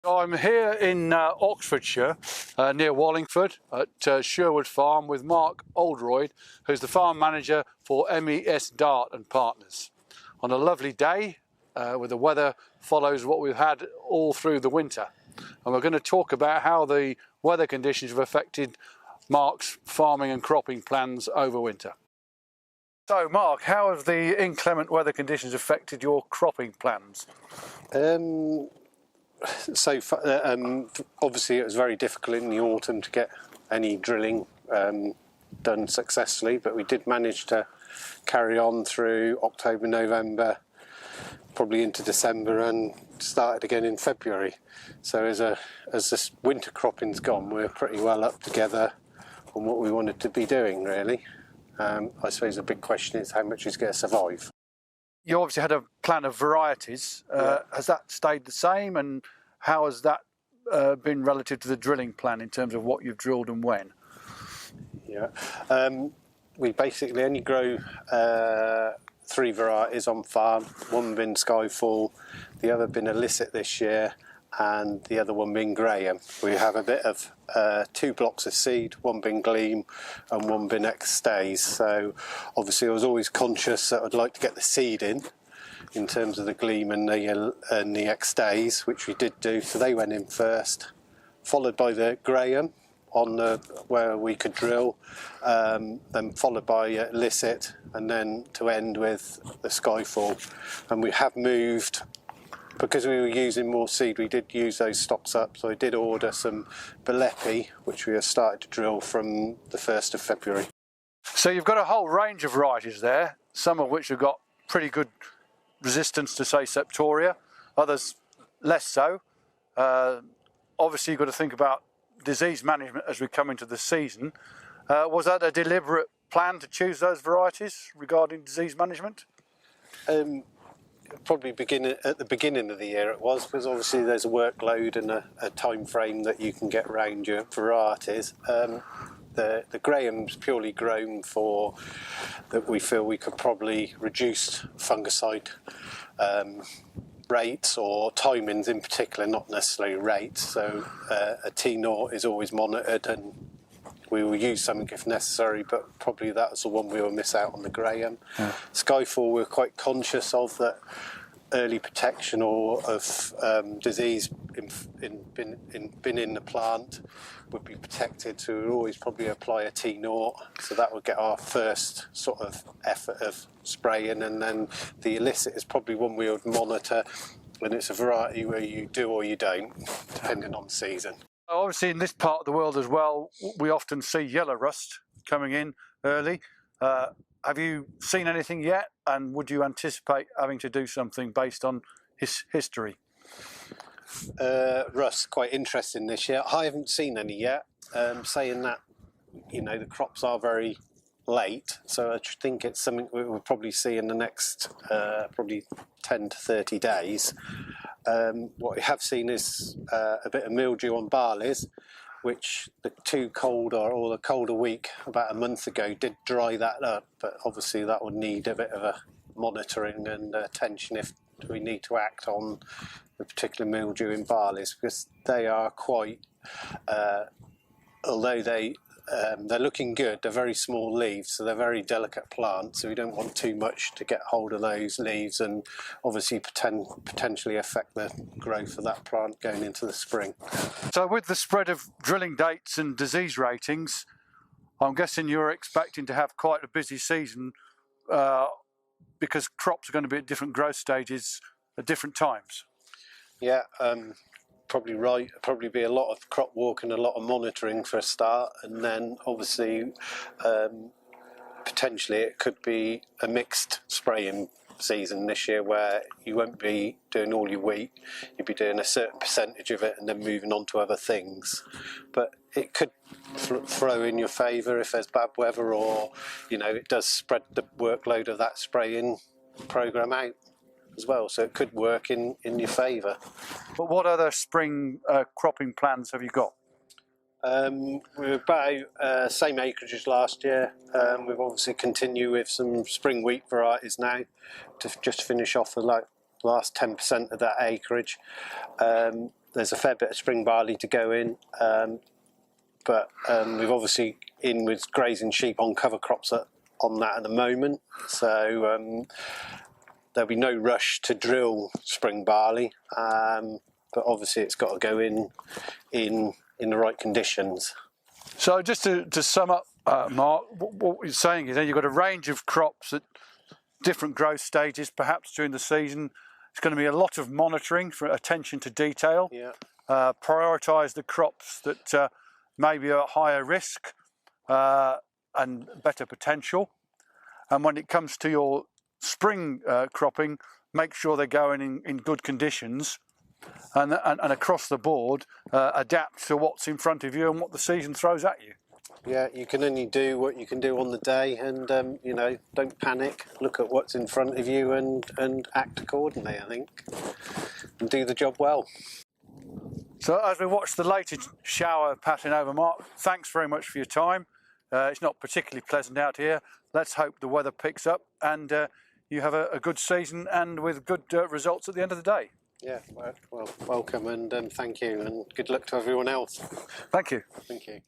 I'm here in Oxfordshire, near Wallingford, at Sherwood Farm with Mark Oldroyd, who's the farm manager for MES Dart and Partners. On a lovely day, where the weather follows what we've had all through the winter. And we're going to talk about how the weather conditions have affected Mark's farming and cropping plans over winter. So, Mark, how have the inclement weather conditions affected your cropping plans? Obviously it was very difficult in the autumn to get any drilling done successfully, but we did manage to carry on through October, November, probably into December, and started again in February. So as this winter cropping's gone, we're pretty well up together on what we wanted to be doing, really. I suppose the big question is how much is going to survive. You obviously had a plan of varieties. Yeah. Has that stayed the same, and how has that been relative to the drilling plan in terms of what you've drilled and when? Yeah, we basically only grow 3 varieties on farm. One been Skyfall, the other been Illicit this year, and the other one being Graham. We have a bit of 2 blocks of seed, one bin Gleam and one bin X-Stays. So obviously I was always conscious that I'd like to get the seed in terms of the Gleam and the X-Stays, which we did do. So they went in first, followed by the Graham on where we could drill, then followed by Illicit, and then to end with the Skyfall. And we have moved, because we were using more seed, we did use those stocks up. So I did order some Balepi, which we have started to drill from the 1st of February. So you've got a whole range of varieties there, some of which have got pretty good resistance to, say, Septoria, others less so. Obviously you've got to think about disease management as we come into the season. Was that a deliberate plan to choose those varieties regarding disease management? Probably at the beginning of the year it was, because obviously there's a workload and a time frame that you can get around your varieties. The Graham's purely grown for that we feel we could probably reduce fungicide rates or timings in particular, not necessarily rates. So a T0 is always monitored, and we will use something if necessary, but probably that was the one we will miss out on the Graham. Yeah. Skyfall, we're quite conscious of that early protection or of disease been in the plant would be protected, so we'd always probably apply a T0, so that would get our first sort of effort of spraying. And then the Illicit is probably one we would monitor, and it's a variety where you do or you don't, depending on the season. Obviously in this part of the world as well, we often see yellow rust coming in early. Have you seen anything yet, and would you anticipate having to do something based on history? Rust, quite interesting this year. I haven't seen any yet. Saying that, you know, the crops are very late, so I think it's something we will probably see in the next probably 10 to 30 days. What we have seen is a bit of mildew on barleys, which the the colder week about a month ago did dry that up, but obviously that would need a bit of a monitoring and attention if we need to act on the particular mildew in barleys, because they are quite, although they're looking good, they're very small leaves, so they're very delicate plants, so we don't want too much to get hold of those leaves and obviously potentially affect the growth of that plant going into the spring. So with the spread of drilling dates and disease ratings, I'm guessing you're expecting to have quite a busy season because crops are going to be at different growth stages at different times. Yeah, probably right. Probably be a lot of crop walk and a lot of monitoring for a start, and then obviously potentially it could be a mixed spraying season this year, where you won't be doing all your wheat, you'll be doing a certain percentage of it and then moving on to other things. But it could throw in your favour if there's bad weather, or you know, it does spread the workload of that spraying programme out as well, so it could work in your favour. But what other spring cropping plans have you got? We're about same acreage as last year. We've obviously continued with some spring wheat varieties now to just finish off the last 10% of that acreage. there's a fair bit of spring barley to go in, but we've obviously in with grazing sheep on cover crops on that at the moment, so there'll be no rush to drill spring barley, but obviously it's got to go in the right conditions. So just to sum up, Mark, what you're saying is that you've got a range of crops at different growth stages, perhaps during the season. It's going to be a lot of monitoring for attention to detail. Yeah. Prioritise the crops that maybe are at higher risk and better potential. And when it comes to your spring cropping, make sure they're going in good conditions, and across the board adapt to what's in front of you and what the season throws at you. Yeah, you can only do what you can do on the day, and you know, don't panic. Look at what's in front of you and act accordingly, I think, and do the job well. So as we watch the latest shower passing over, Mark, thanks very much for your time. It's not particularly pleasant out here. Let's hope the weather picks up and you have a good season and with good results at the end of the day. Yeah, well, welcome, and thank you, and good luck to everyone else. Thank you. Thank you.